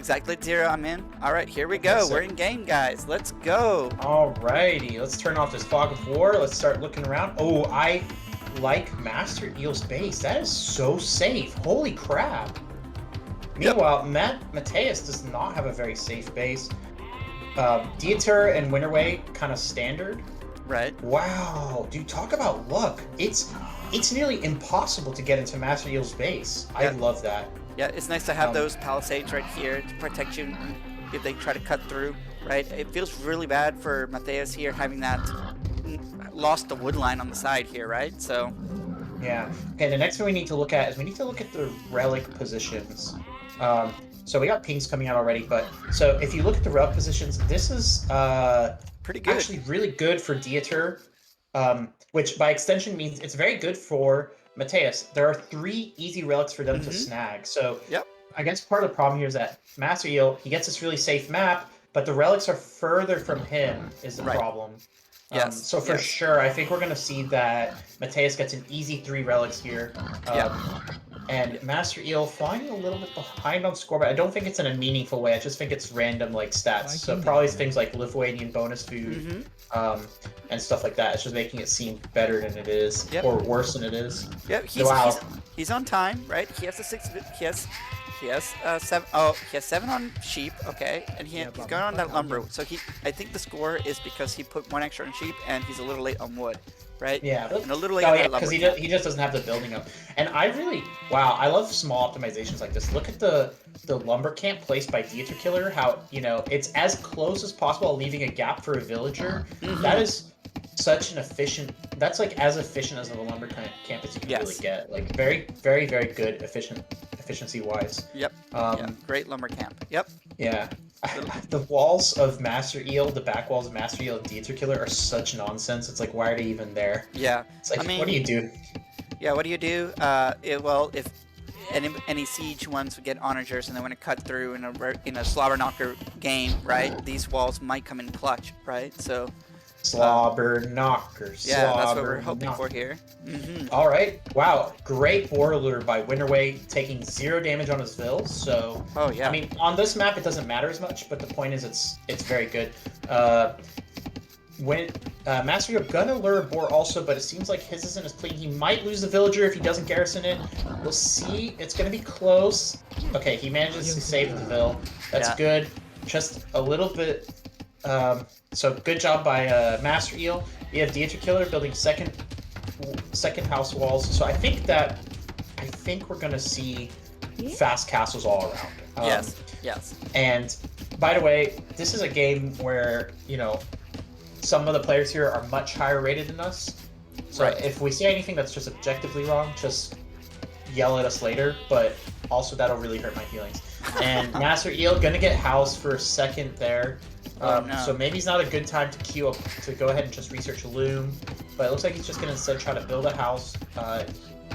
Exactly 0, I'm in. Alright, here we go. Yes, We're in game, guys. Let's go. Alrighty, let's turn off this fog of war. Let's start looking around. Oh, I like MasterEel's base. That is so safe. Holy crap. Meanwhile, Mathieus does not have a very safe base. Dieter and Winnerway kind of standard. Right. Wow, dude, talk about luck. It's nearly impossible to get into MasterEel's base. I love that. Yeah, it's nice to have those palisades right here to protect you if they try to cut through, right? It feels really bad for Mathieus here having that lost the wood line on the side here, right? So yeah. Okay, the next thing we need to look at is we need to look at the relic positions. So we got pings coming out already, but so if you look at the relic positions, this is pretty good. Actually really good for Dieter, which by extension means it's very good for Mathieus. There are 3 easy relics for them to snag. So I guess part of the problem here is that MasterEel, he gets this really safe map, but the relics are further from him is the problem. Yes. So for sure, I think we're going to see that Mathieus gets an easy 3 relics here. And MasterEel flying a little bit behind on score, but I don't think it's in a meaningful way. I just think it's random like stats. So probably things like Lithuanian bonus food and stuff like that. It's just making it seem better than it is, or worse than it is. Yep. He's on time, right? He has a 6. He has 7. Oh, he has 7 on sheep. Okay, and he's going on that lumber. So I think the score is because he put 1 extra on sheep, and he's a little late on wood. Right? Yeah, and a little late because he just doesn't have the building up. And I love small optimizations like this. Look at the lumber camp placed by Dieterkiller. How it's as close as possible, leaving a gap for a villager. That is such an efficient. That's like as efficient as a lumber camp as you can really get. Like very, very, very good efficiency wise. Yep. Great lumber camp. Yep. Yeah. The walls of MasterEel, the back walls of MasterEel and Dieterkiller are such nonsense. It's like, why are they even there? Yeah. It's like, what do you do? Yeah, what do you do? Well, if any siege ones would get onagers and they want to cut through in a slobber knocker game, right? These walls might come in clutch, right? So. Slobber knockers. Yeah, that's what we're hoping for here. All right. Wow. Great boiler by Winnerway, taking 0 damage on his vills. So. Oh yeah. I mean, on this map it doesn't matter as much, but the point is it's very good. When MasterEel gonna lure a boar also, but it seems like his isn't as clean. He might lose the villager if he doesn't garrison it. We'll see. It's gonna be close. Okay, he manages to save the vill. That's good. Just a little bit. So good job by MasterEel. We have Dieterkiller building second house walls. So I think we're gonna see fast castles all around. Yes. And by the way, this is a game where some of the players here are much higher rated than us. So if we say anything that's just objectively wrong, just yell at us later. But also that'll really hurt my feelings. And MasterEel gonna get house for a second there. So maybe it's not a good time to queue up to go ahead and just research a loom, but it looks like he's just going to instead try to build a house.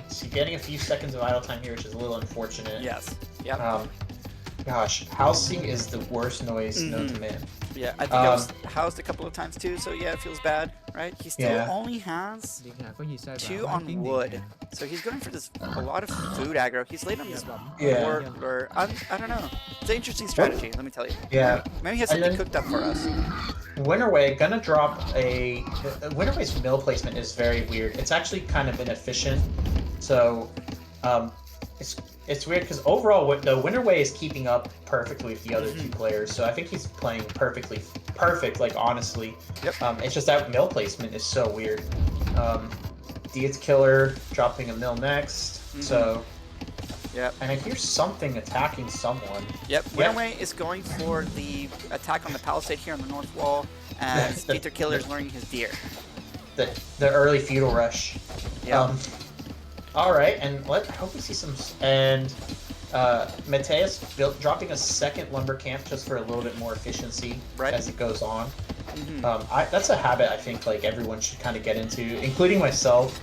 So getting a few seconds of idle time here, which is a little unfortunate. Yes. Yep. Gosh, housing is the worst noise known to man. Yeah, I think I was housed a couple of times too, so yeah, it feels bad, right? He still only has 2 on wood, so he's going for a lot of food aggro. He's late on this or I don't know. It's an interesting strategy, let me tell you. Yeah. Maybe he has something cooked up for us. Winnerway gonna drop Winnerway's mill placement is very weird. It's actually kind of inefficient, so it's weird because overall the Winnerway is keeping up perfectly with the other 2 players, so I think he's playing perfect, like honestly. It's just that mill placement is so weird. Dieterkiller dropping a mill next, so. And I hear something attacking someone. Winnerway is going for the attack on the palisade here on the north wall, and Dieterkiller is luring his deer. The early feudal rush. All right, and I hope we see some. And Mathieus dropping a second lumber camp just for a little bit more efficiency as it goes on. That's a habit I think like everyone should kind of get into, including myself.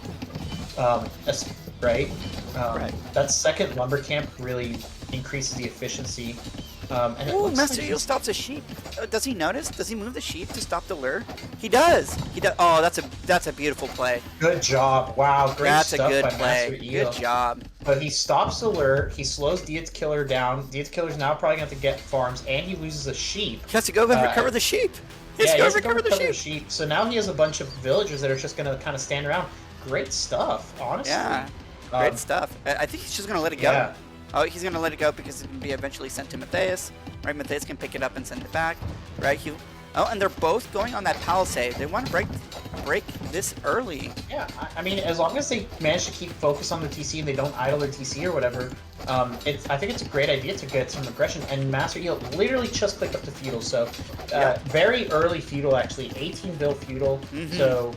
That second lumber camp really increases the efficiency. And MasterEel stops a sheep. Does he notice? Does he move the sheep to stop the lure? He does. He does. Oh, that's a beautiful play. Good job. Wow, great that's stuff a good by play. MasterEel. Good job. But he stops the lure, he slows Dieterkiller down. Dieterkiller's now probably going to have to get farms, and he loses a sheep. He has to go and recover the sheep. He has to go recover the sheep. So now he has a bunch of villagers that are just going to kind of stand around. Great stuff, honestly. Yeah, great stuff. I think he's just going to let it go. Yeah. Oh, he's going to let it go because it can be eventually sent to Mathieus. Right, Mathieus can pick it up and send it back. Right, oh, and they're both going on that palisade. They want to break this early. Yeah, I mean, as long as they manage to keep focus on the TC and they don't idle their TC or whatever, I think it's a great idea to get some aggression. And MasterEel literally just clicked up to feudal, so very early feudal actually, 18 bill feudal. So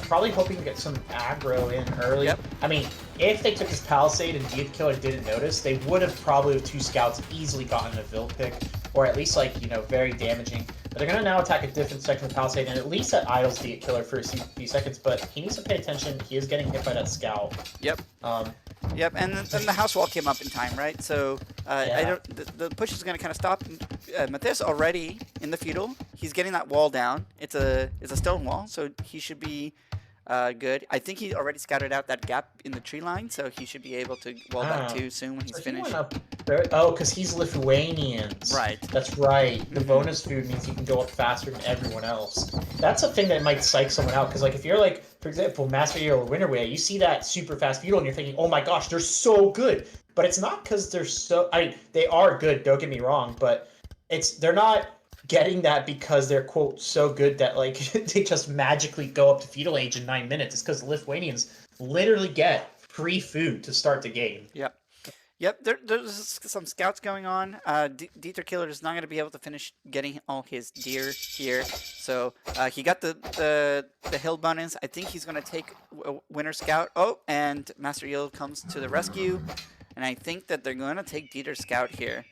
probably hoping to get some aggro in early. Yep. I mean, if they took this palisade and Dieterkiller didn't notice, they would have probably with 2 scouts easily gotten a Vil pick, or at least like very damaging. But they're gonna now attack a different section of the palisade, and at least that idles Dieterkiller for a few seconds. But he needs to pay attention. He is getting hit by that scout. Yep. Yep, and then the house wall came up in time, right? So the push is going to kind of stop. Mathieus already in the feudal. He's getting that wall down. It's a stone wall, so he should be good. I think he already scouted out that gap in the tree line, so he should be able to wall that too soon when he's finished. He went up oh, because he's Lithuanians. Right. That's right. The bonus food means he can go up faster than everyone else. That's a thing that might psych someone out, because like if you're like, for example, MasterEel or Winnerway, you see that super fast feudal and you're thinking, oh my gosh, they're so good. But it's not because they're so, they are good, don't get me wrong, but they're not getting that because they're, quote, so good that, like, they just magically go up to feudal age in 9 minutes. It's because the Lithuanians literally get free food to start the game. Yep. Yep, there's some scouts going on. Dieterkiller is not going to be able to finish getting all his deer here. So he got the hill bonus. I think he's going to take Winner Scout. Oh, and MasterEel comes to the rescue. And I think that they're going to take Dieter Scout here.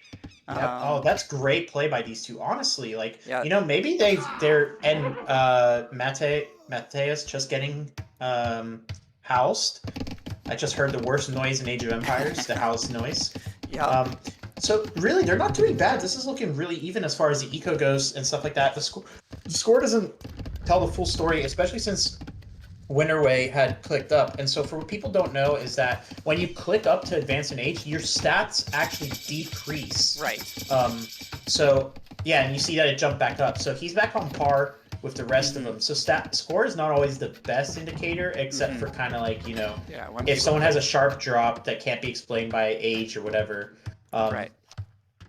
Yep. Oh, that's great play by these two. Honestly, like, maybe they're and Mathieus just getting housed. I just heard the worst noise in Age of Empires, the house noise. Yeah. So really, they're not doing bad. This is looking really even as far as the eco goes and stuff like that. The score doesn't tell the full story, especially since Winnerway had clicked up. And so for what people don't know is that when you click up to advance in age, your stats actually decrease. Right. So yeah, and you see that it jumped back up. So he's back on par with the rest of them. So score is not always the best indicator, except for kind of like, if someone has a sharp drop that can't be explained by age or whatever. Right.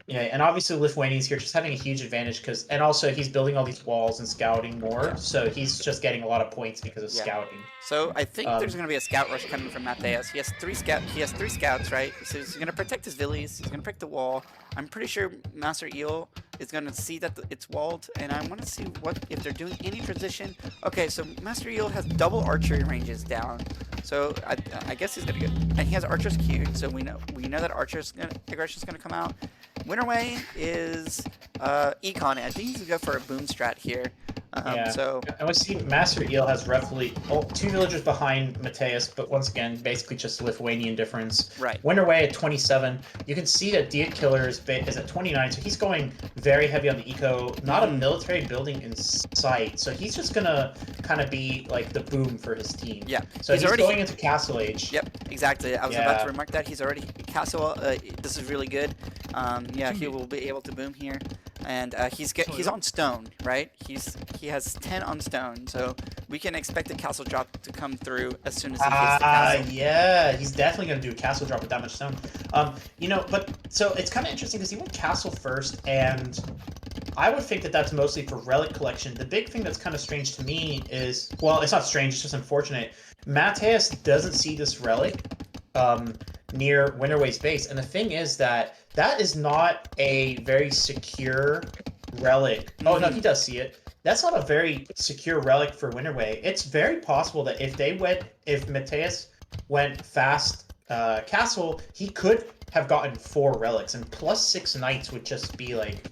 Yeah, and obviously Lithuanians here just having a huge advantage and also he's building all these walls and scouting more, so he's just getting a lot of points because of scouting. So I think there's going to be a scout rush coming from Mathieus. He has three scouts, right? So he's going to protect his villies. He's going to protect the wall. I'm pretty sure MasterEel is going to see that it's walled, and I want to see if they're doing any transition. Okay, so MasterEel has double archery ranges down. So I guess he's going to get, and he has archers queued, so we know that archers aggression is going to come out. Winnerway is econ. I think he's going to go for a boom strat here. So and we see MasterEel has roughly 2 villagers behind Mathieus, but once again, basically just Lithuanian difference. Right. Winnerway at 27. You can see that Dieterkiller is at 29, so he's going very heavy on the eco. Not a military building in sight, so he's just gonna kind of be like the boom for his team. Yeah. So he's already going into castle age. Yep, exactly. I was about to remark that he's already castle. This is really good. He will be able to boom here, and he's on stone, right? He has 10 on stone, so we can expect a castle drop to come through as soon as he hits the castle. Yeah, he's definitely going to do a castle drop with that much stone. But so it's kind of interesting because he went castle first, and I would think that that's mostly for relic collection. The big thing that's kind of strange to me is, well, it's not strange, it's just unfortunate. Mathieus doesn't see this relic near Winnerway's base, and the thing is that is not a very secure relic. Oh, no, he does see it. That's not a very secure relic for Winnerway. It's very possible that if Mathieus went fast castle, he could have gotten 4 relics, and plus 6 knights would just be like,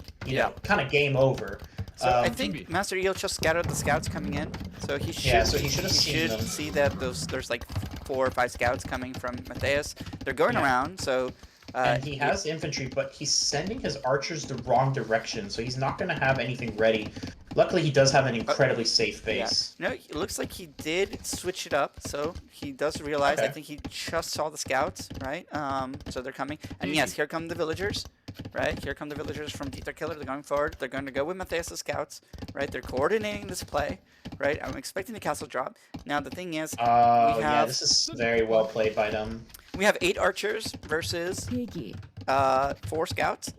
kind of game over. So I think MasterEel just scouted the scouts coming in, so he should. Yeah, so he should see that there's like 4 or 5 scouts coming from Mathieus. They're going around, so And he has infantry, but he's sending his archers the wrong direction, so he's not going to have anything ready. Luckily, he does have an incredibly safe base. Yeah. No, it looks like he did switch it up, so he does realize. I think he just saw the scouts, right? So they're coming, and yes, here come the villagers, right? Here come the villagers from Dieterkiller. They're going forward. They're going to go with Mathieus' scouts, right? They're coordinating this play, right? I'm expecting the castle drop. Now the thing is, yeah, this is very well played by them. We have 8 archers versus 4 scouts.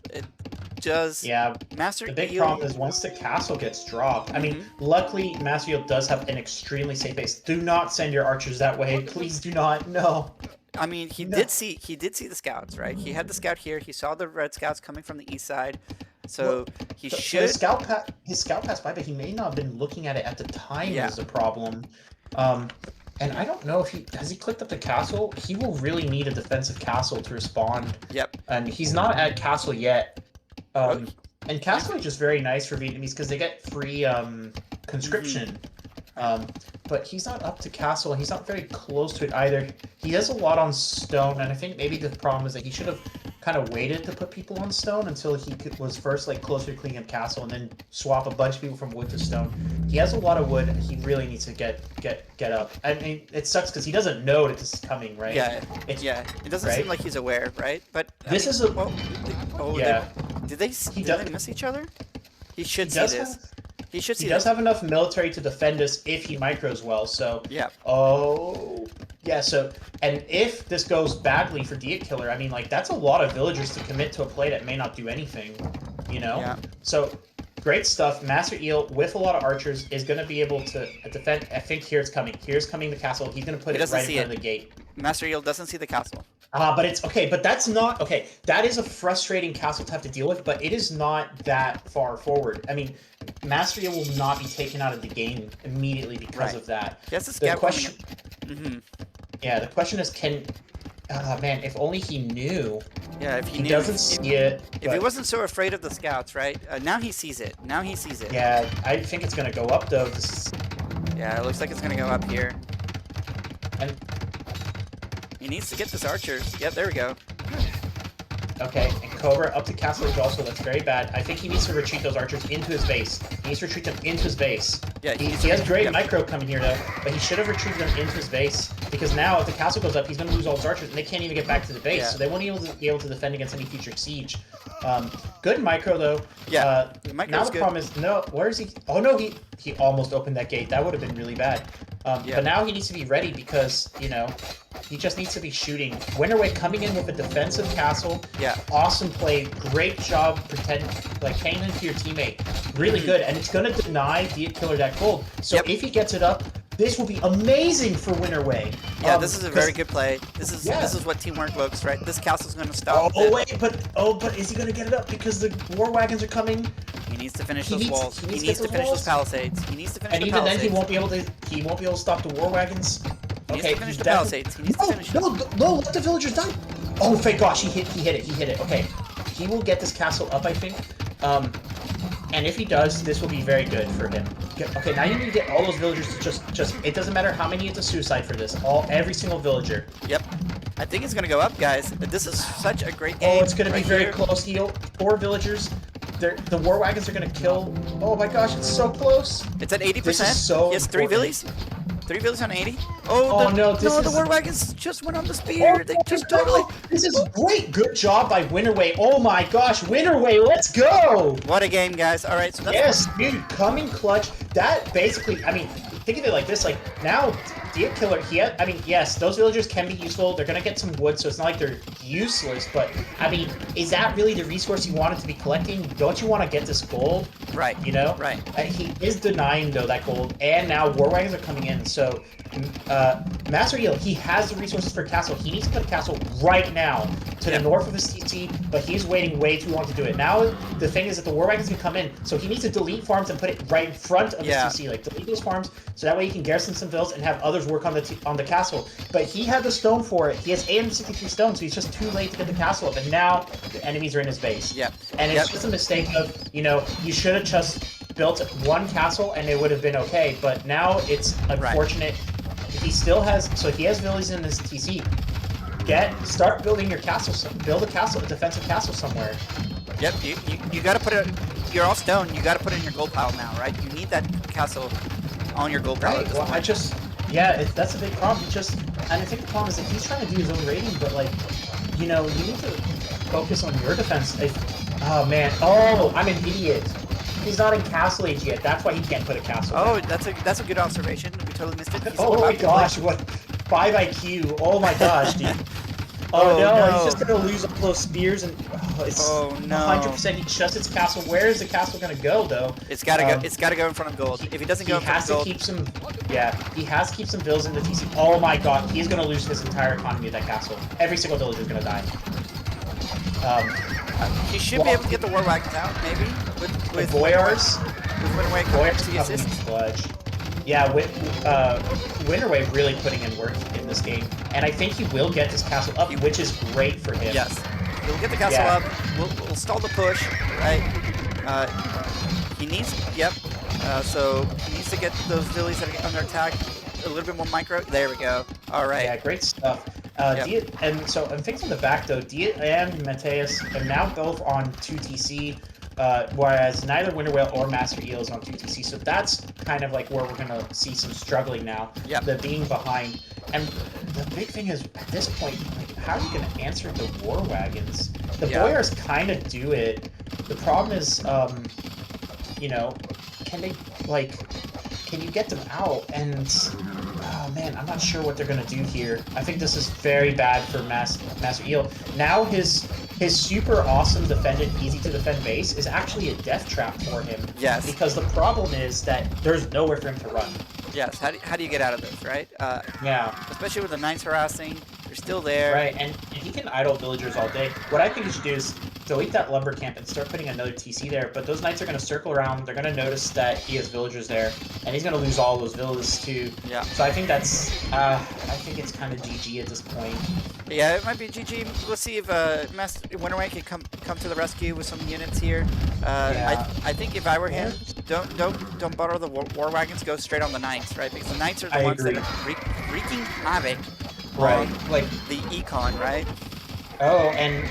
The big problem is once the castle gets dropped. I mean, luckily MasterEel does have an extremely safe base. Do not send your archers that way. Please do not. No. I mean, he did see the scouts, right? He had the scout here. He saw the red scouts coming from the east side. So he should. His scout passed by, but he may not have been looking at it at the time. Is the problem. And I don't know if has he clicked up the castle. He will really need a defensive castle to respond. Yep. And he's not at castle yet. And castle is just very nice for Vietnamese because they get free conscription. But he's not up to castle. He's not very close to it either. He has a lot on stone, and I think maybe the problem is that he should have kind of waited to put people on stone until he was first like closer to cleaning up castle, and then swap a bunch of people from wood to stone. He has a lot of wood. He really needs to get up. I mean, it sucks because he doesn't know that this is coming, right? Yeah. It doesn't seem like he's aware, right? But this is a. Did they miss each other? He should see this. He should see. He does have enough military to defend us if he micros well. So So and if this goes badly for Dieterkiller, I mean, like that's a lot of villagers to commit to a play that may not do anything. You know. Yeah. So great stuff. MasterEel with a lot of archers is going to be able to defend. I think here's coming. Here's coming the castle. He's going to put it right in front of the gate. MasterEel doesn't see the castle. But it's okay. But that's not okay. That is a frustrating castle to have to deal with. But it is not that far forward. I mean, MasterEel will not be taken out of the game immediately because of that. Yes, the question. Yeah, the question is, man, if only he knew. Yeah, if he knew. Doesn't see it. If he wasn't so afraid of the scouts, right? Now he sees it. Yeah, I think it's gonna go up though. Yeah, it looks like it's gonna go up here. And he needs to get this archers. Yep, there we go. Okay, and Cobra up to Castle Age also. That's very bad. I think he needs to retreat those archers into his base. He needs to retreat them into his base. Yeah, he has great micro coming here though, but he should have retreated them into his base because now if the castle goes up, he's going to lose all his archers and they can't even get back to the base, so they won't be able to defend against any future siege. Good micro though. Yeah. Now the problem is where is he? Oh no, he almost opened that gate. That would have been really bad. But now he needs to be ready because he just needs to be shooting. Winnerway coming in with a defensive castle. Yeah. Awesome play. Great job paying into your teammate. Really good. And it's going to deny Dieterkiller that gold. So if he gets it up, this will be amazing for Winnerway. Yeah, this is a very good play. This is what teamwork looks, right? This castle's going to stop. But is he going to get it up because the war wagons are coming? He needs to finish those walls. He needs to finish those palisades. He needs to finish the palisades. And even then, he won't be able to stop the war wagons. He needs to finish the palisades. He needs to finish No, let the villagers die. Oh, thank gosh, he hit it. Okay, he will get this castle up, I think. And if he does, this will be very good for him. Okay, now you need to get all those villagers to just. It doesn't matter how many, it's a suicide for this. Every single villager. Yep. I think it's gonna go up, guys. This is such a great game. Oh, it's gonna be very close. 4 villagers. The war wagons are gonna kill. Oh my gosh, it's so close. It's at 80%. This is so he has 3 villies. 3 villies on 80. The war wagons just went on the spear. They just totally. This is great. Good job by Winnerway. Oh my gosh, Winnerway, let's go. What a game, guys. All right, so that's dude, coming clutch. That basically, I mean, think of it like this. Like now, Dieterkiller, yes, those villagers can be useful. They're gonna get some wood, so it's not like they're useless. But I mean, is that really the resource you wanted to be collecting? Don't you want to get this gold? Right. Right. He is denying though that gold, and now war wagons are coming in. So, MasterEel, he has the resources for castle. He needs to put a castle right now to the north of his TC, but he's waiting way too long to do it. Now the thing is that the war wagons can come in, so he needs to delete farms and put it right in front of his TC. Like delete those farms, so that way he can garrison some villas and have others work on the castle. But he had the stone for it. He has 863 stone, so he's just too late to get the castle up. And now the enemies are in his base. Yeah. And it's just a mistake of you should have just built one castle and it would have been okay. But now it's unfortunate. He still has he has villas in his TC. start building your castle. Build a castle, a defensive castle somewhere. Yep, you got to put it. You're all stone. You got to put it in your gold pile now, right? You need that castle on your gold pile. Right. Well, that's a big problem. And I think the problem is that he's trying to do his own raiding, but like, you know, you need to focus on your defense. Oh man. Oh, I'm an idiot. He's not in castle age yet. That's why he can't put a castle. Oh, that's a good observation. We totally missed it. Oh my gosh, what 5 IQ? Oh my gosh, dude. Oh no, he's just gonna lose all those spears and oh no. 100% he shuts its castle. Where is the castle gonna go though? It's gotta go. It's gotta go in front of gold. If he doesn't go in front of gold, he has to keep some villas in the TC. Oh my god, he's gonna lose his entire economy of that castle. Every single villager is gonna die. He should be able to get the war wagons out, maybe with Boyars. With Winnerway to assist. Sludge. Yeah, Winnerway really putting in work in this game, and I think he will get this castle up, which is great for him. Yes, he'll get the castle up. We'll stall the push, right? He needs. Yep. So he needs to get those villies that are under attack a little bit more micro. There we go. All right. Yeah, great stuff. And things on the back though, Diet and Mathieus are now both on 2 TC. Whereas neither Winnerway or MasterEel is on 2 TC, so that's kind of like where we're gonna see some struggling now. Yeah. The being behind, and the big thing is at this point, like, how are you gonna answer the war wagons? The Boyars kind of do it. The problem is, you know, can you get them out? And oh man, I'm not sure what they're gonna do here. I think this is very bad for MasterEel. Now his super awesome easy to defend base is actually a death trap for him. Yes. Because the problem is that there's nowhere for him to run. Yes. How do you get out of this, right? Yeah. Especially with the knights harassing, they're still there. Right, and he can idle villagers all day. What I think you should do is delete that lumber camp and start putting another TC there. But those knights are going to circle around. They're going to notice that he has villagers there, and he's going to lose all those villas too. Yeah. So I think I think it's kind of GG at this point. Yeah, it might be GG. We'll see if Winnerway can come to the rescue with some units here. I think if I were him, don't bother the war wagons. Go straight on the knights, right? Because the knights are the ones that are wreaking havoc. Right, like the econ, right? Oh, and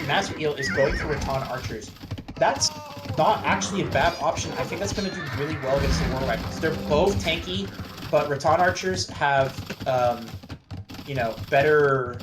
MasterEel is going for Rattan archers. That's not actually a bad option. I think that's going to do really well against the war wagons. They're both tanky, but Rattan archers have you know, better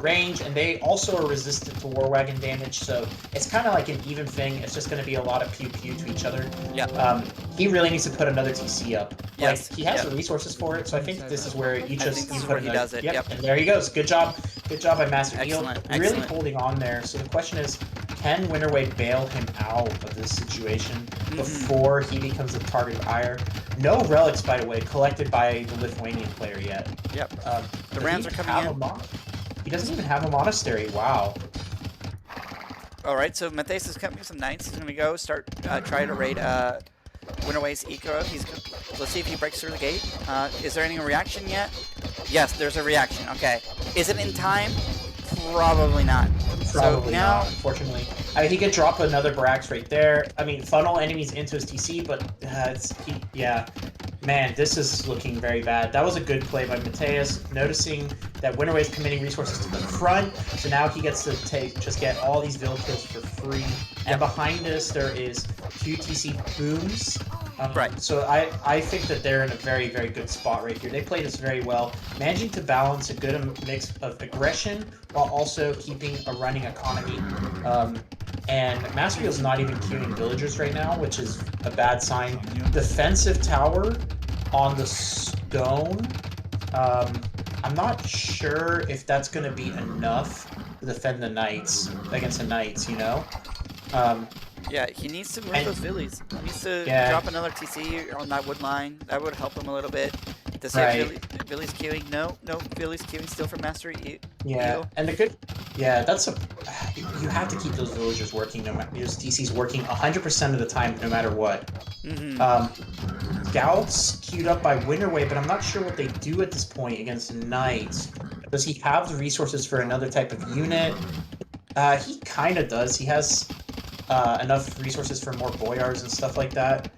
range, and they also are resistant to war wagon damage. So it's kind of like an even thing. It's just going to be a lot of pew pew to each other. Yeah. He really needs to put another TC up. Yes. Like, he has the resources for it. So I think this is where you just he does it. Yep. And there he goes. Good job. Good job by MasterEel. Excellent. Really holding on there. So the question is, can Winnerway bail him out of this situation before he becomes a target of ire? No relics, by the way, collected by the Lithuanian player yet. Yep. The Rams are coming in. He doesn't even have a monastery. Wow. All right, so Mathieus is coming with some knights. He's going to go try to raid Winnerway's eco. Let's see if he breaks through the gate. Is there any reaction yet? Yes, there's a reaction. Okay. Is it in time? Probably not. Probably not, unfortunately. I mean, he could drop another Brax right there. I mean, funnel enemies into his TC, but yeah. Man, this is looking very bad. That was a good play by Mathieus, noticing that Winnerway is committing resources to the front, so now he gets to just get all these vill kills for free. And behind us, there is 2 TC booms. Right. So I think that they're in a very, very good spot right here. They played this very well, managing to balance a good mix of aggression while also keeping a running economy. And MasterEel's not even queuing villagers right now, which is a bad sign. Defensive tower on the stone. I'm not sure if that's going to be enough to defend the knights against the knights, you know? Yeah, he needs to move those villies. He needs to drop another TC on that wood line. That would help him a little bit. Does he have Billy's queuing? No, Billy's queuing still for MasterEel. Yeah, and the good... Yeah, that's a... You have to keep those villagers working, those TCs working 100% of the time, no matter what. Scouts queued up by Winnerway, but I'm not sure what they do at this point against Knights. Does he have the resources for another type of unit? He kind of does. He has enough resources for more Boyars and stuff like that.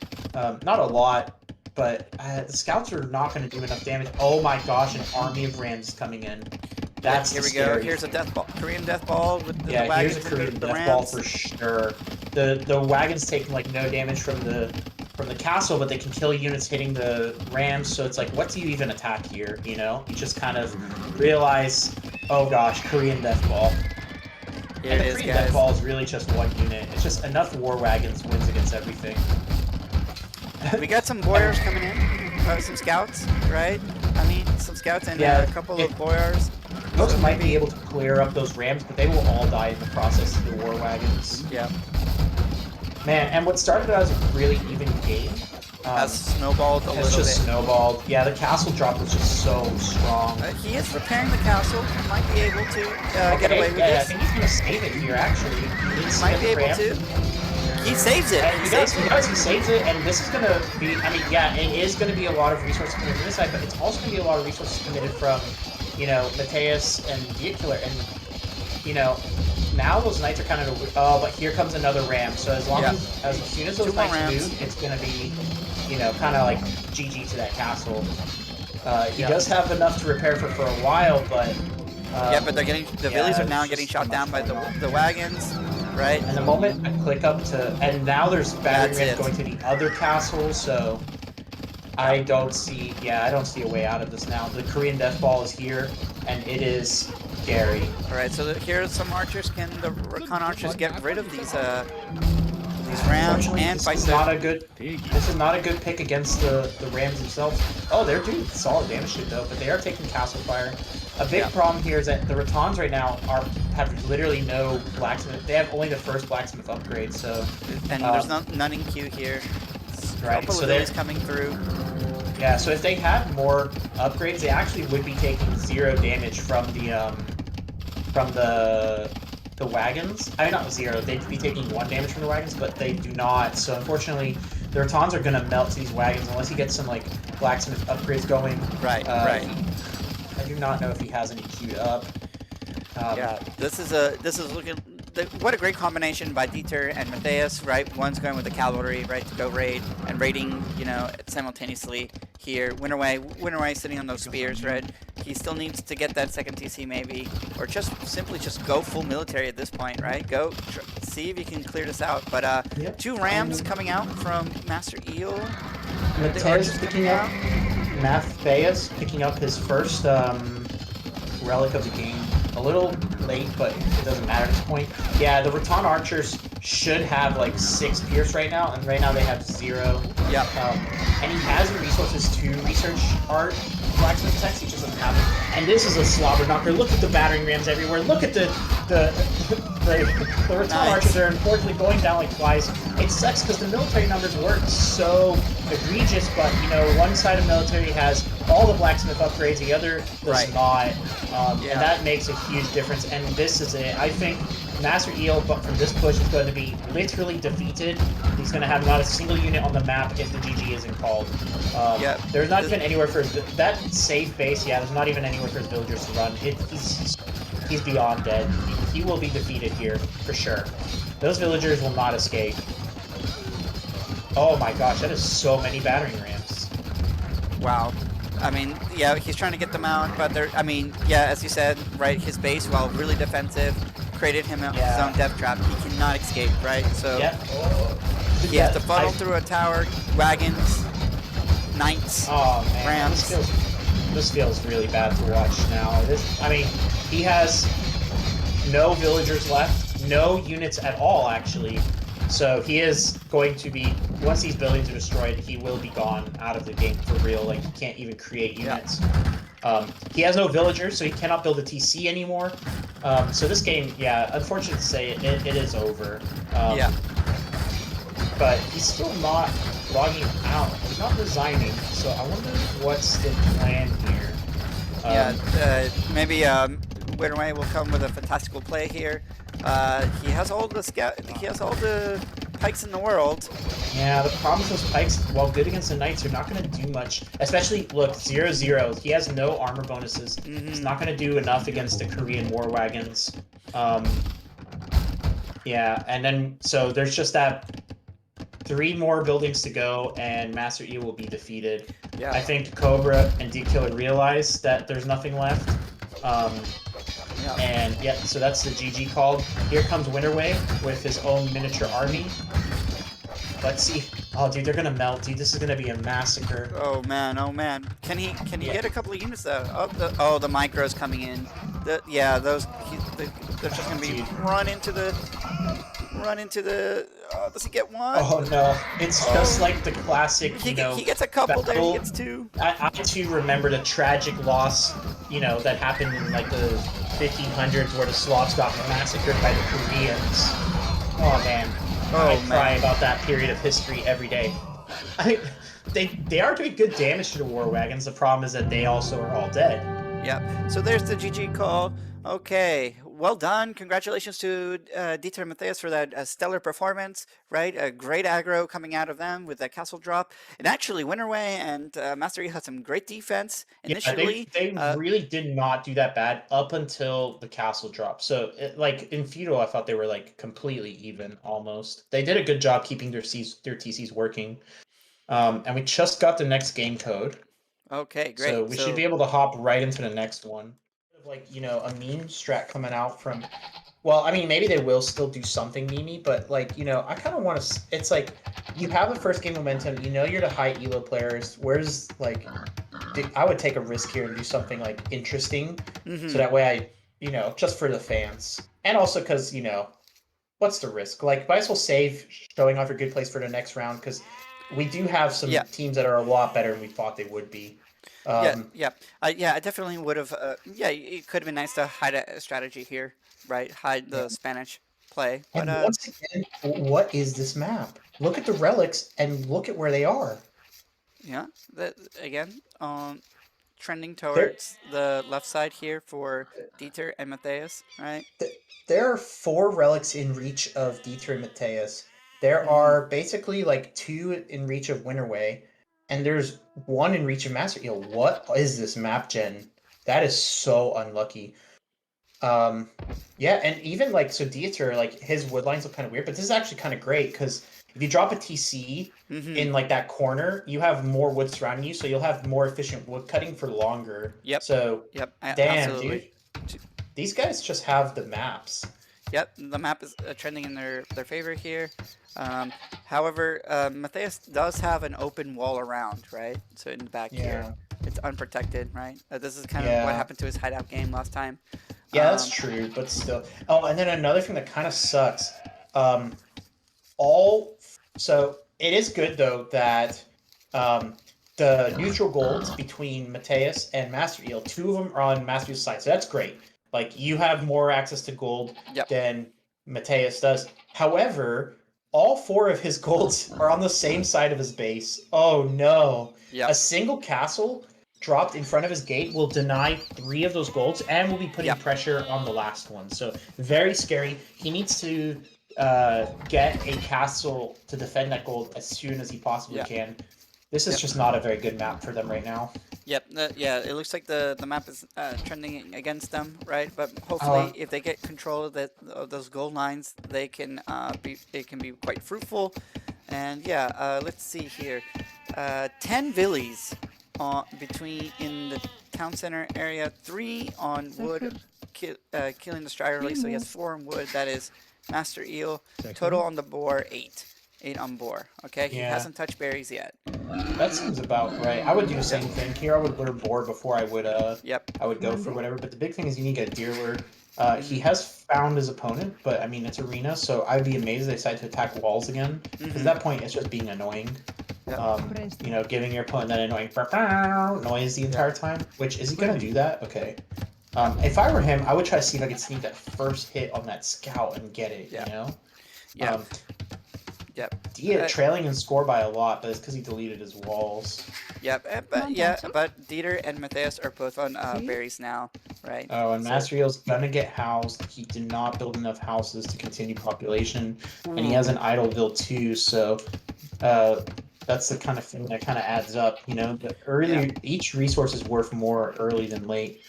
Not a lot, but the Scouts are not going to do enough damage. Oh my gosh, an army of Rams coming in. That's here we go. Here's a death ball, Korean death ball with the wagons. Here's a Korean death ball for sure. The wagons take like no damage from the castle, but they can kill units hitting the rams. So it's like, what do you even attack here? You know, you just kind of realize, oh gosh, Korean death ball. Here and it the is, Korean guys. death ball is really just one unit. It's just enough war wagons wins against everything. We got some boyars coming in, some scouts, right? I mean, some scouts and a couple of boyars. Those might be able to clear up those rams, but they will all die in the process to the war wagons. Yeah. Man, and what started out as a really even game has snowballed a little bit. It's just snowballed. Yeah, the castle drop was just so strong. He is repairing the castle. He might be able to get away with this. I think he's going to save it here, actually. He might be able to. He saves it. He saves it, and this is going to be, I mean, yeah, it is going to be a lot of resources committed from this side, but it's also going to be a lot of resources committed from, you know, Mathieus and Dieterkiller, and, you know, now those knights are kind of, oh, but here comes another ram, so as long as soon as those knights move, it's going to be, you know, kind of like GG to that castle. He does have enough to repair for a while, but... but they're getting, the villies are now getting shot down by the wagons. Right. And the moment I click up to, and now there's battery rams going to the other castle, so I don't see, I don't see a way out of this now. The Korean death ball is here, and it is scary. All right, so here's some archers. Can the recon archers get rid of these rams and fight them? This is not a good pick against the rams themselves. Oh, they're doing solid damage to it though, but they are taking castle fire. A big problem here is that the Ratans right now have literally no blacksmith. They have only the first blacksmith upgrade, so... And there's none in queue here. Right, so they're coming through. Yeah, so if they had more upgrades, they actually would be taking 0 damage from the wagons. I mean, not 0. They'd be taking 1 damage from the wagons, but they do not. So unfortunately, the Ratans are going to melt these wagons unless he gets some like blacksmith upgrades going. Right. I do not know if he has any queued up. This is looking. What a great combination by Dieter and Mathieus, right? One's going with the cavalry, right, to go raid, and raiding, you know, simultaneously here. Winnerway sitting on those spears, right? He still needs to get that second TC maybe, or simply go full military at this point, right? Go see if you can clear this out. But 2 rams coming out from MasterEel. Mathieus picking up. Mathieus picking up his first relic of the game. A little late, but it doesn't matter at this point. Yeah, the Ratan archers should have like 6 pierce right now, and right now they have 0. Yep. And he has the resources to research art blacksmith techs, he just doesn't have it. And this is a slobber knocker. Look at the battering rams everywhere. Look at the Ratan archers are unfortunately going down like flies. It sucks because the military numbers weren't so egregious, but you know, one side of military has all the blacksmith upgrades, the other does not. And that makes a huge difference. And this is it. I think MasterEel, but from this push, is going to be literally defeated. He's going to have not a single unit on the map if the GG isn't called. There's not even anywhere for that safe base. Yeah, there's not even anywhere for his villagers to run. He's beyond dead. He will be defeated here for sure. Those villagers will not escape. Oh my gosh, that is so many battering rams. Wow. I mean, yeah, he's trying to get them out, but they're, I mean, yeah, as you said, right, his base, while really defensive, created him his own death trap. He cannot escape, right? So he has to funnel through a tower, wagons, knights, rams. This feels really bad to watch now. I mean, he has no villagers left, no units at all, actually. So he is going to be, once these buildings are destroyed, he will be gone out of the game for real. Like, he can't even create units. He has no villagers, so he cannot build a TC anymore. So this game, unfortunate to say, it is over. But he's still not logging out. He's not resigning, so I wonder what's the plan here. Maybe Winnerway will come with a fantastical play here. He has all the pikes in the world. Yeah, the problem with those pikes, while good against the knights, are not going to do much. Especially, look, 0-0. He has no armor bonuses. He's not going to do enough against the Korean war wagons. And then, so there's just that 3 more buildings to go, and MasterEel will be defeated. I think Cobra and Dieterkiller realize that there's nothing left. And yeah, so that's the GG called. Here comes Winnerway with his own miniature army. Let's see. Oh, dude, they're gonna melt, dude. This is gonna be a massacre. Oh man, oh man. Can he get a couple of units though? Oh, the micro's coming in. They're just gonna be run into the. Does he get one? Oh no, it's just like the classic. He gets a couple there. He gets two. I too remembered a tragic loss, that happened in like the 1500s where the Slavs got massacred by the Koreans. Oh man. I cry about that period of history every day. They are doing good damage to the war wagons. The problem is that they also are all dead. Yep. So there's the GG call. Okay. Well done. Congratulations to Dieter and Mathieus for that stellar performance, right? A great aggro coming out of them with that castle drop. And actually, Winnerway and MasterEel had some great defense initially. Yeah, they really did not do that bad up until the castle drop. So, in Feudal, I thought they were like completely even almost. They did a good job keeping their TCs working. And we just got the next game code. Okay, great. So we should be able to hop right into the next one. A meme strat coming out from, well, I mean, maybe they will still do something memey, but I kind of want to, it's like, you have the first game momentum, you're the high elo players, where's, I would take a risk here and do something, interesting, so that way I, just for the fans, and also because, what's the risk? Might as well save showing off your good plays for the next round, because we do have some teams that are a lot better than we thought they would be. I definitely would have. It could have been nice to hide a strategy here, right? Hide the Spanish play. But, and once again, what is this map? Look at the relics and look at where they are. Yeah, trending towards the left side here for Dieter and Mathieus, right? There are 4 relics in reach of Dieter and Mathieus. There are basically 2 in reach of Winnerway. And there's 1 in reach of MasterEel. What is this map gen? That is so unlucky. And even so Dieter, his wood lines look kind of weird, but this is actually kind of great because if you drop a TC in that corner, you have more wood surrounding you, so you'll have more efficient wood cutting for longer. Yep. So damn, absolutely. Dude. These guys just have the maps. Yep, the map is trending in their favor here. However, Mathieus does have an open wall around, right? So in the back here, it's unprotected, right? This is kind of what happened to his hideout game last time. Yeah, that's true, but still. Oh, and then another thing that kind of sucks. So it is good though that the neutral golds between Mathieus and MasterEel, 2 of them are on MasterEel's side, so that's great. You have more access to gold than Mathieus does. However, all 4 of his golds are on the same side of his base. Oh no. A single castle dropped in front of his gate will deny 3 of those golds and will be putting pressure on the last one. So very scary. He needs to get a castle to defend that gold as soon as he possibly can. This is just not a very good map for them right now. Yep. It looks like the map is trending against them, right? But hopefully, if they get control of those gold lines, it can be quite fruitful. And let's see here. 10 villies in the town center area. 3 on wood, killing the strider release. So he has 4 on wood. That is MasterEel. Total on the boar 8. 8 on boar. Okay, he hasn't touched berries yet. That seems about right. I would do the same thing. Here I would lure boar before I would I would go for whatever. But the big thing is you need to get a deer lure. He has found his opponent, but I mean it's arena, so I'd be amazed if they decide to attack walls again. Because at that point it's just being annoying. Giving your opponent that annoying noise the entire time. Which is he gonna do that? Okay. If I were him, I would try to see if I could sneak that first hit on that scout and get it. Trailing in score by a lot, but it's because he deleted his walls. But Dieter and Mathieus are both on berries now, right? Oh, and MasterEel's gonna get housed. He did not build enough houses to continue population, and he has an idle build too. So, that's the kind of thing that kind of adds up. The earlier each resource is worth more early than late.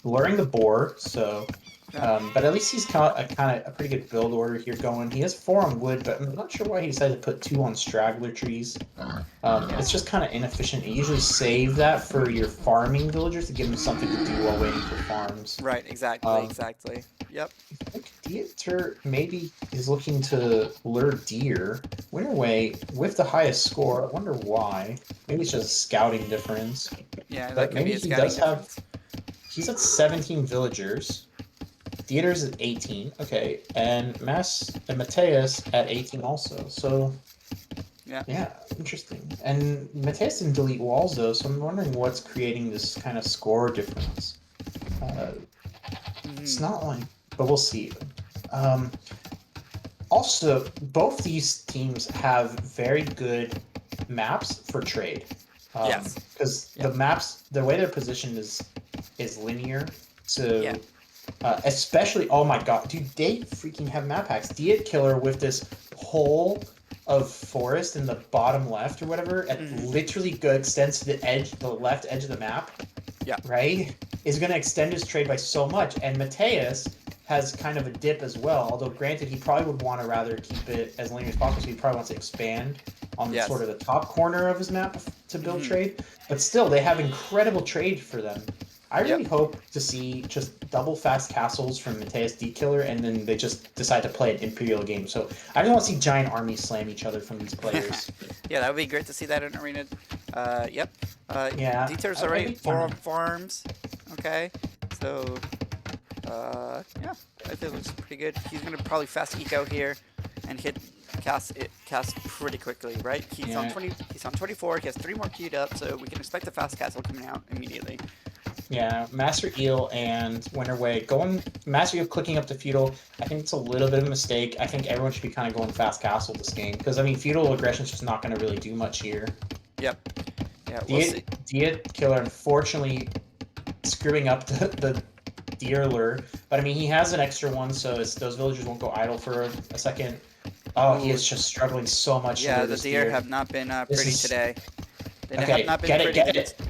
Luring the boar, so But at least he's got a pretty good build order here going. He has 4 on wood, but I'm not sure why he decided to put 2 on straggler trees. It's just kind of inefficient. You usually save that for your farming villagers to give them something to do while waiting for farms. Right, exactly. Yep. I think Dieter maybe is looking to lure deer. Winnerway with the highest score. I wonder why. Maybe it's just a scouting difference. Yeah, but maybe he does have. He's at 17 villagers. Dieter's at 18. Okay, and Mathieus at 18 also. So. Yeah, interesting. And Mathieus didn't delete walls though, so I'm wondering what's creating this kind of score difference. It's not like, but we'll see. Also, both these teams have very good maps for trade. Yes. Because the maps, the way they're positioned is linear. So, especially, oh my god, dude, they freaking have map hacks. Dieterkiller with this whole of forest in the bottom left or whatever, and literally extends to the left edge of the map. Yeah. Right? Is going to extend his trade by so much. And Mathieus has kind of a dip as well, although granted, he probably would want to rather keep it as linear as possible, so he probably wants to expand on sort of the top corner of his map to build trade. But still, they have incredible trade for them. I really hope to see just double fast castles from Mathieus Dieterkiller, and then they just decide to play an Imperial game. So I don't want to see giant armies slam each other from these players. Yeah, that would be great to see that in Arena. Dieter's already 4 on farms. Okay, so yeah, I think it looks pretty good. He's gonna probably fast eco here and cast pretty quickly, right? He's on 20. He's on 24. He has 3 more queued up, so we can expect the fast castle coming out immediately. Yeah, MasterEel and Winnerway MasterEel clicking up to feudal. I think it's a little bit of a mistake. I think everyone should be kind of going fast castle this game because I mean feudal aggression is just not going to really do much here. Yep. Yeah. Dieterkiller unfortunately screwing up the deer lure, but I mean he has an extra one, so those villagers won't go idle for a second. Oh, he is just struggling so much. Yeah, the deer have not been pretty today. They have not been pretty. Get it.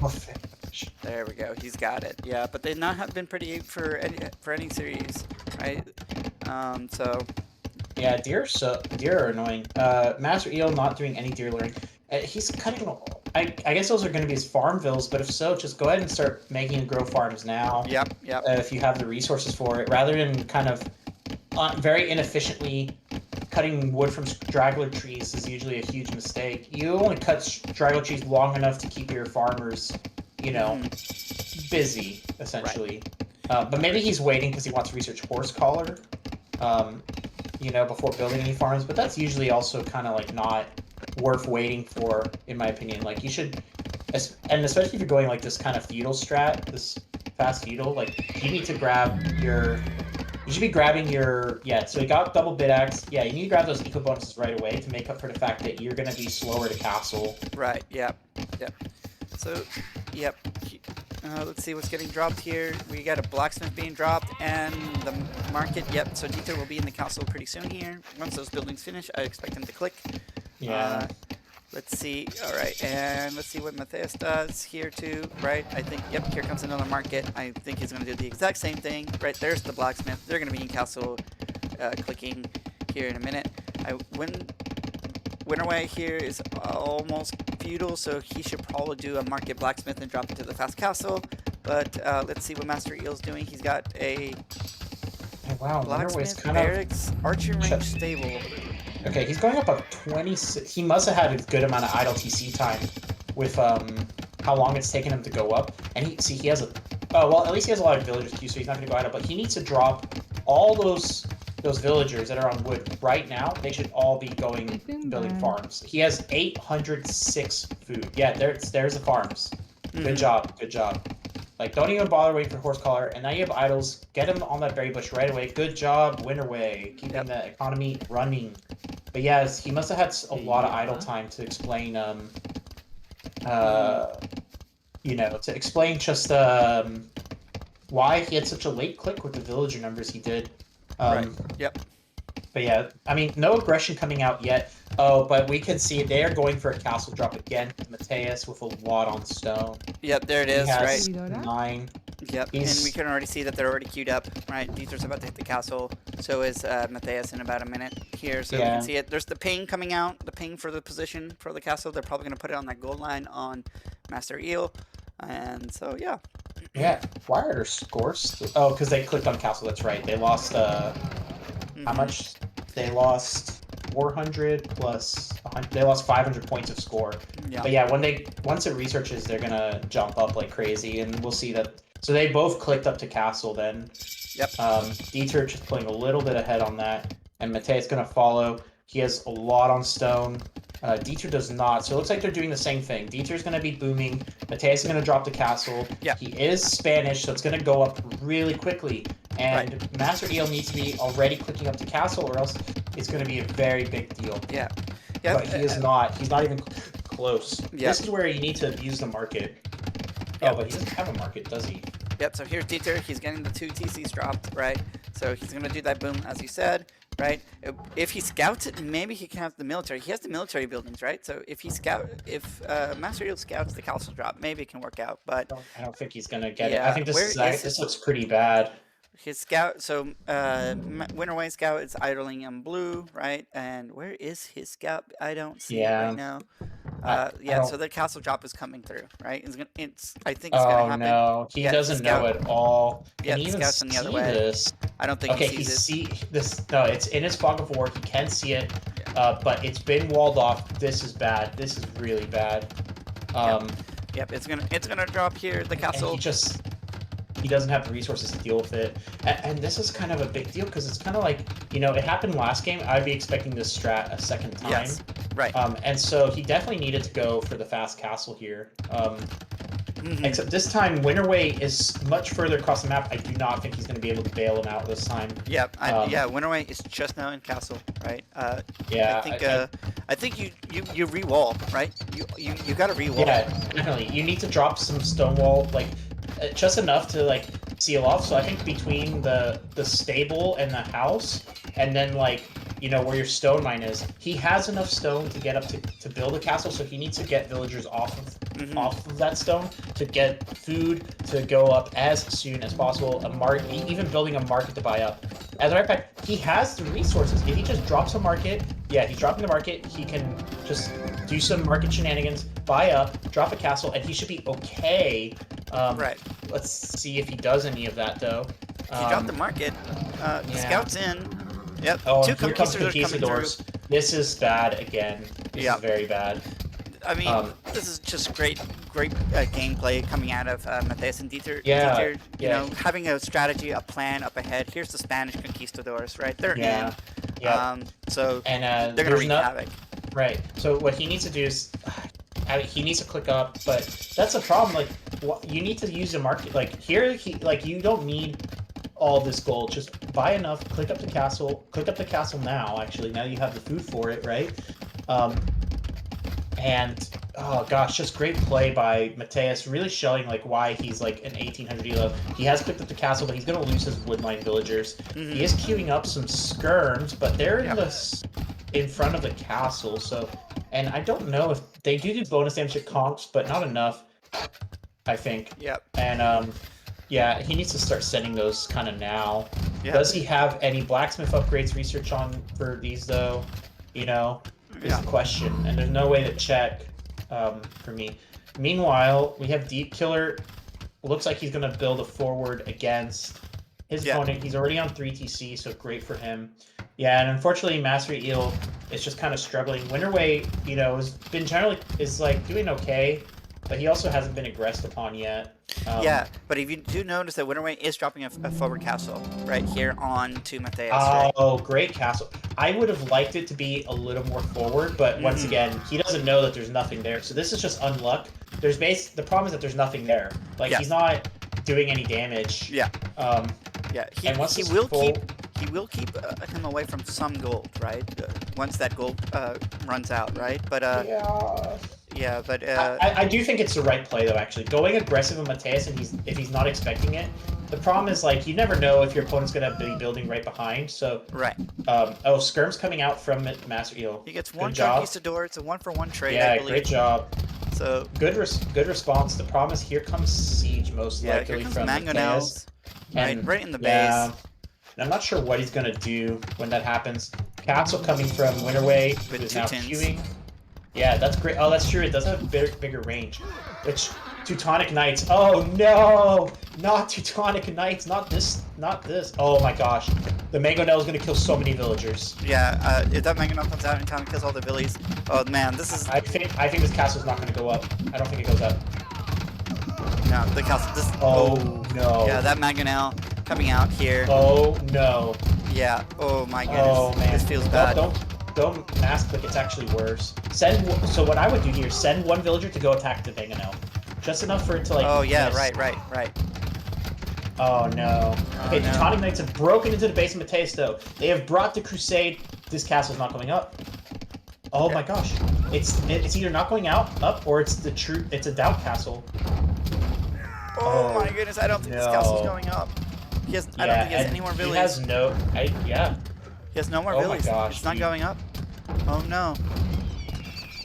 There we go. He's got it. Yeah, but they've not have been pretty for any series, right? So. Yeah, deer are annoying. MasterEel not doing any deer luring. He's cutting. I guess those are going to be his farm vills, but if so, just go ahead and start making grow farms now. Yep. If you have the resources for it, rather than kind of very inefficiently cutting wood from straggler trees is usually a huge mistake. You only cut straggler trees long enough to keep your farmers, busy, essentially. Right. But maybe he's waiting because he wants to research horse collar, before building any farms. But that's usually also kind of like not worth waiting for, in my opinion. Like you should, and especially if you're going like this kind of feudal strat, this fast feudal, like you need to grab your. You should be grabbing your, so you got double bid axe. Yeah, you need to grab those eco bonuses right away to make up for the fact that you're going to be slower to castle. Right, yep. So, let's see what's getting dropped here. We got a blacksmith being dropped and the market, so Dieter will be in the castle pretty soon here. Once those buildings finish, I expect him to click. Yeah. Let's see. All right, and let's see what Mathieus does here too, right? I think, here comes another market. I think he's going to do the exact same thing. Right, there's the blacksmith. They're going to be in castle clicking here in a minute. Winnerway here is almost feudal, so he should probably do a market blacksmith and drop into the fast castle. But let's see what MasterEel's doing. He's got a blacksmith, barracks, archer range stable. Okay, he's going up a 26. He must have had a good amount of idle TC time with how long it's taken him to go up. And he has at least he has a lot of villagers queue, so he's not going to go idle. But he needs to drop all those villagers that are on wood right now. They should all be going building farms. He has 806 food. Yeah, there's the farms. Good job. Like, don't even bother waiting for horse collar. And now you have idols. Get him on that berry bush right away. Good job, Winnerway, keeping the economy running. But yes, he must have had a lot of idle time to explain, just why he had such a late click with the villager numbers he did. Right. Yep. But yeah, I mean, no aggression coming out yet. Oh, but we can see they are going for a castle drop again. Mathieus with a lot on stone. Yep, there it He is, has right? 9. Yep, and we can already see that they're already queued up, right? Dieter's about to hit the castle. So is Mathieus in about a minute here. So we can see it. There's the ping coming out, the ping for the position for the castle. They're probably going to put it on that goal line on MasterEel. And so, yeah. Yeah, why are their scores? Oh, because they clicked on castle, that's right. They lost, how much? They lost 400 plus 100. They lost 500 points of score. Yeah. But yeah, once it researches, they're going to jump up like crazy, and we'll see that. So they both clicked up to castle then. Yep. Dieter just playing a little bit ahead on that, and Mathieus going to follow. He has a lot on stone. Dieter does not, so it looks like they're doing the same thing. Dieter's going to be booming. Mathieus is going to drop the castle. Yeah. He is Spanish, so it's going to go up really quickly. And MasterEel needs to be already clicking up to castle, or else it's going to be a very big deal. Yeah. But he is not. He's not even close. Yeah. This is where you need to abuse the market. Yep. Oh, but he doesn't have a market, does he? Yep, so here's Dieter. He's getting the 2 TCs dropped, right? So he's going to do that boom, as you said, right? If he scouts it, maybe he can have the military. He has the military buildings, right? So if MasterEel scouts the castle drop, maybe it can work out. But I don't think he's going to get it. I think this looks pretty bad. His scout, so Winnerway scout is idling in blue, right? And where is his scout? I don't see it right now. So the castle drop is coming through, right? I think it's gonna happen. Oh no, he doesn't know at all. Yeah, the scout's in the other way. This? I don't think he sees this. No, it's in his fog of war. He can see it, but it's been walled off. This is bad. This is really bad. Yep, it's gonna drop here. The castle. He doesn't have the resources to deal with it. And this is kind of a big deal because it's kind of like, it happened last game. I'd be expecting this strat a second time. Yes, right. And so he definitely needed to go for the fast castle here. Except this time, Winnerway is much further across the map. I do not think he's going to be able to bail him out this time. Yep, Winnerway is just now in castle, right? I think you re-wall, right? You got to re-wall. Yeah, definitely. You need to drop some stone wall, like, just enough to like seal off. So I think between the stable and the house, and then like where your stone mine is, he has enough stone to get up to build a castle. So he needs to get villagers off of that stone to get food to go up as soon as possible. Even building a market to buy up. As a matter of fact, he has the resources. If he just drops a market, he's dropping the market. He can just do some market shenanigans, buy up, drop a castle, and he should be okay. Right. Let's see if he does any of that, though. He dropped the market. Scouts in. Yep. Oh, 2 conquistadors. This is bad again. This is very bad. I mean, this is just great gameplay coming out of Mathieus and Dieter. Dieter, having a strategy, a plan up ahead. Here's the Spanish conquistadors, right? They're in. Yeah. They're gonna wreak havoc. Right. So what he needs to do is he needs to click up, but that's a problem. Like, you need to use the market. Like here, you don't need all this gold. Just buy enough. Click up the castle. Click up the castle now. Actually, now you have the food for it, right? And oh gosh, just great play by Mathieus, really showing like why he's like an 1800 elo. He has picked up the castle, but he's gonna lose his woodline villagers. He is queuing up some skirms, but they're in front of the castle. So, and I don't know if they do bonus damage to conks, but not enough, I think. Yep. And he needs to start sending those kind of now. Yep. Does he have any blacksmith upgrades research on for these though? Is the question, and there's no way to check for me. Meanwhile, we have Dieterkiller. Looks like he's going to build a forward against his opponent. He's already on 3 TC, so great for him. Yeah, and unfortunately, MasterEel is just kind of struggling. Winnerway, is like doing okay, but he also hasn't been aggressed upon yet. But if you do notice that Winnerway is dropping a forward castle right here on to Mathieus. Oh, great castle. I would have liked it to be a little more forward, but once again, he doesn't know that there's nothing there. So this is just unluck. The problem is that there's nothing there. Like he's not doing any damage. Yeah. He will keep him away from some gold, right? Once that gold runs out, right? But I do think it's the right play though. Actually, going aggressive with Mathieus, and if he's not expecting it, The problem is, like, you never know if your opponent's gonna be building right behind. So right. Oh, Skirm's coming out from MasterEel. He gets one conquistador. It's a 1-for-1 trade, I believe. Great job. So good response. The problem is here comes Siege most likely here comes from Mangonels. Right in the base. I'm not sure what he's gonna do when that happens. Castle coming from Winnerway, who's now queuing. Yeah, that's great. Oh, that's true. It does have bigger range. Which Teutonic Knights. Oh no! Not Teutonic Knights. Not this. Oh my gosh. The Mangonel is gonna kill so many villagers. Yeah. If that Mangonel comes out in time and kills all the villies. Oh man, this is. I think this castle's not gonna go up. I don't think it goes up. No, the castle. This. Oh no. Yeah, that Mangonel coming out here. Oh no. Yeah. Oh my goodness. Oh man. This feels bad. Don't mask click. It's actually worse. So what I would do here: send one villager to go attack the Mangonel. Just enough for it to like. Oh yeah, miss. right. Oh no. Okay, the Teutonic Knights have broken into the base of Mathieus though. They have brought the Crusade. This castle's not going up. Oh my gosh. It's either not going up, or it's a doubt castle. Oh my goodness, I don't think this castle's going up. I don't think he has any more villies. He has no. He has no more villies. My gosh, it's not going up. Oh no.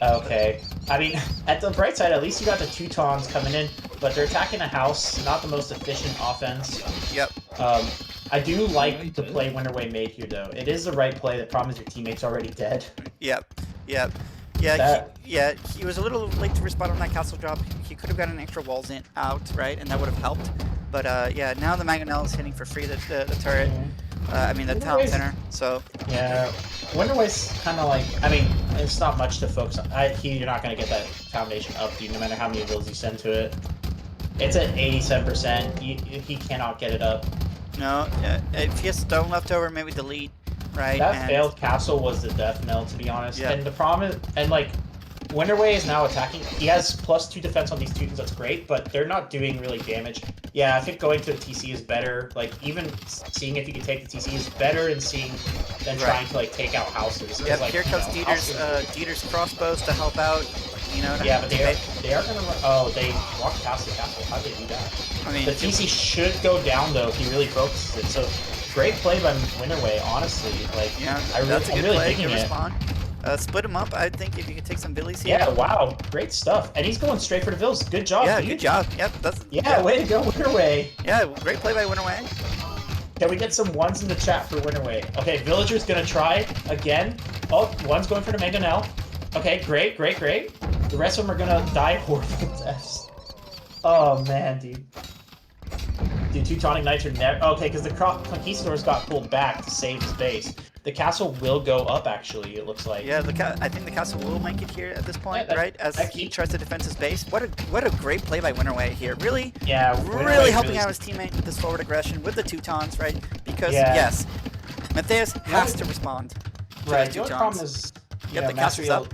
Okay. I mean, at the bright side, at least you got the Teutons coming in, but they're attacking a house, not the most efficient offense. Yep. I do like the play Winnerway made here, though. It is the right play. The problem is your teammate's already dead. Yep. Yeah, he was a little late to respond on that castle drop. He could have gotten extra walls out, right, and that would have helped. But yeah, now the Mangonel is hitting for free the turret. I mean the town center. So yeah, Winnerway's kind of like. I mean, it's not much to focus on. You're not gonna get that foundation up, dude. No matter how many builds you send to it, it's at 87%. He cannot get it up. No, if he has stone left over, maybe delete. Right. That failed castle was the death knell, to be honest. Yeah. And the problem is, Winnerway is now attacking. He has +2 defense on these Teutons, that's great, but they're not doing really damage. Yeah, I think going to the TC is better. Like, even seeing if you can take the TC is better than trying to, like, take out houses. Yep, like, here comes Dieter's crossbows to help out. You know, yeah, but they are going to run. Oh, they walked past the castle. How did they do that? I mean, the TC should go down, though, if he really focuses it. So, great play by Winnerway, honestly. Like, yeah, I'm really digging it. Split him up, I think, if you could take some villies here. Yeah, wow, great stuff. And he's going straight for the vills. Good job, yeah, dude. Good job. Yep, way to go, Winnerway. Yeah, great play by Winnerway. Can we get some ones in the chat for Winnerway? Okay, Villager's gonna try again. Oh, one's going for the Mangonel. Okay, great. The rest of them are gonna die horrible deaths. Oh, man, dude. Dude, Teutonic Knights are never... Okay, because the Conquistadors got pulled back to save his base. The castle will go up, actually, it looks like. Yeah, I think the castle will make it here at this point, right? As he tries to defend his base. What a great play by Winnerway here. Really helping out his teammate with this forward aggression with the Teutons, right? Because, yes, Mathieus has to respond to the only problem is... Yep, the castle's up.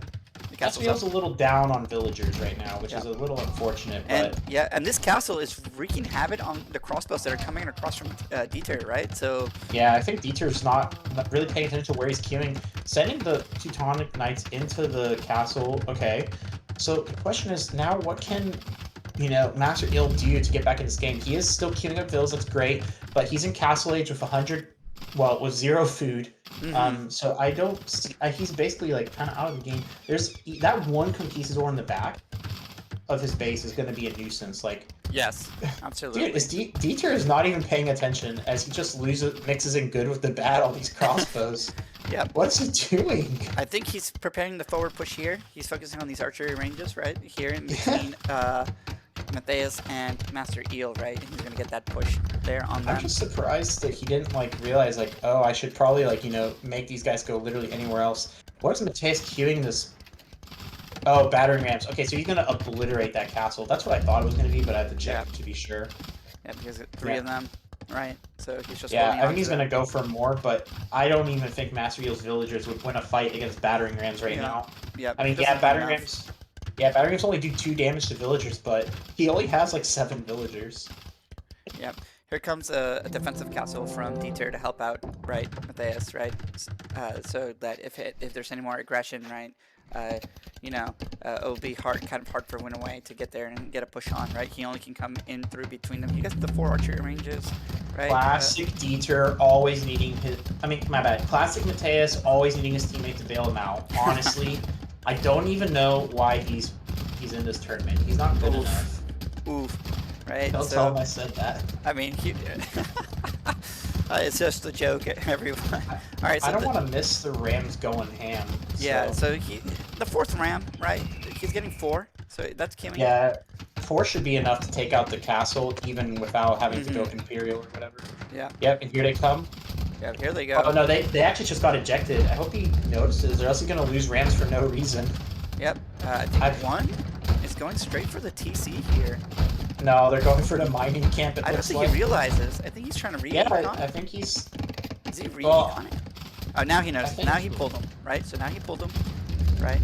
Castle's a little down on villagers right now, which is a little unfortunate. But and this castle is wreaking havoc on the crossbows that are coming across from Dieter, right? So yeah, I think Dieter's not really paying attention to where he's queuing, sending the Teutonic Knights into the castle. Okay, so the question is now, what can MasterEel do to get back in this game? He is still queuing up vills, that's great, but he's in Castle Age with 0 food. So I don't see, he's basically like kind of out of the game. There's that one Conquistador in the back of his base is going to be a nuisance. Like, yes, absolutely. Dude, Dieter is not even paying attention as he just mixes in good with the bad, all these crossbows. Yeah. What's he doing? I think he's preparing the forward push here. He's focusing on these archery ranges, right? Here in between Mathieus and MasterEel, right? And he's gonna get that push there on them. I'm just surprised that he didn't realize oh, I should probably make these guys go literally anywhere else. What is Mathieus queuing this? Oh, battering rams. Okay, so he's gonna obliterate that castle. That's what I thought it was gonna be, but I have to check to be sure. Yeah, because 3 of them, right? So he's just I think he's gonna go for more, but I don't even think MasterEel's villagers would win a fight against battering rams right now. Yeah. I mean, battering rams. Yeah, battering rams only do 2 damage to villagers, but he only has 7 villagers. Yep. Here comes a defensive castle from Dieter to help out, right, Mathieus, right? So that if there's any more aggression, right, you know, it'll be kind of hard for Winnerway to get there and get a push on, right? He only can come in through between them. He gets the 4 archery ranges, right? Classic Dieter always needing his. I mean, my bad. Classic Mathieus always needing his teammate to bail him out. Honestly, I don't even know why he's in this tournament. He's not good enough. Oof. Right? Don't tell him I said that. I mean, it's just a joke, everyone. All right, so I don't want to miss the Rams going ham. Yeah, so the 4th Ram, right? He's getting 4, so that's killing. Yeah, 4 should be enough to take out the castle, even without having to go Imperial or whatever. Yeah. Yep, and here they come. Yeah, here they go. Oh no, they actually just got ejected. I hope he notices, or else he's gonna lose Rams for no reason. Yep. I think one is going straight for the TC here. No, they're going for the mining camp. I don't think he realizes. I think he's trying to read. Yeah, I think he's. Is he reading on it? Oh, now he knows. Now he pulled him, right? So now he pulled him, right?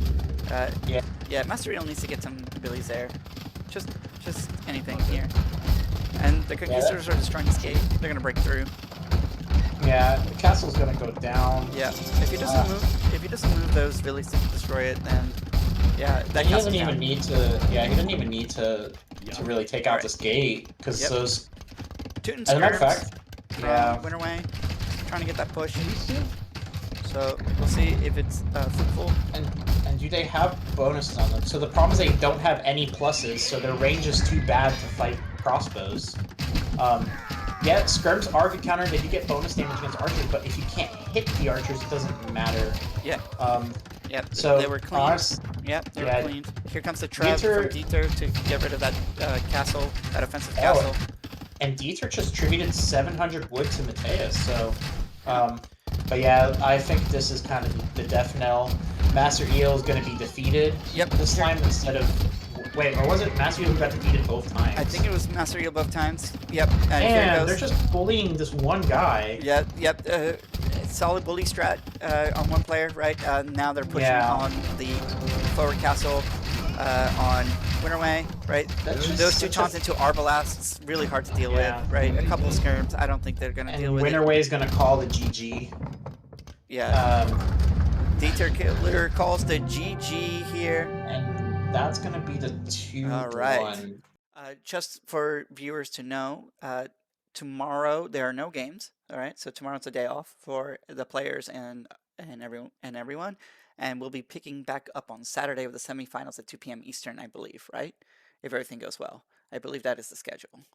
Yeah. Yeah, MasterEel needs to get some abilities there. Just anything here. And the Conquistadors are destroying this gate. They're gonna break through. Yeah, the castle's gonna go down. Yeah. If he doesn't move those Villies to destroy it, then yeah, that he doesn't even need to. Yeah, he doesn't even need to really take out this gate because those. As a matter of fact, Winnerway trying to get that push. So we'll see if it's fruitful. And do they have bonuses on them? So the problem is they don't have any pluses, so their range is too bad to fight crossbows. Yeah, skirms are good counter. They do get bonus damage against archers, but if you can't hit the archers, it doesn't matter. Yeah. Yep. So they were cleaned. Yep. They were cleaned. Here comes the trap from Dieter to get rid of that castle, that offensive castle. And Dieter just tributed 700 wood to Mathieus, so. But yeah, I think this is kind of the death knell. MasterEel is going to be defeated this time instead of... Wait, or was it MasterEel who got defeated both times? I think it was MasterEel both times. Yep. And they're just bullying this one guy. Yep. Solid bully strat on one player, right? Now they're pushing on the forward castle on Winnerway, right? Those 2 taunts into Arbalasts, really hard to deal with, right? A couple of skirms, I don't think they're going to deal with it. Winnerway is going to call the GG. Yeah. Dieterkiller calls the GG here. And that's going to be the 2-1. All right. Just for viewers to know, tomorrow there are no games. All right, so tomorrow's a day off for the players and everyone, and we'll be picking back up on Saturday with the semifinals at 2 p.m. Eastern, I believe, right? If everything goes well, I believe that is the schedule.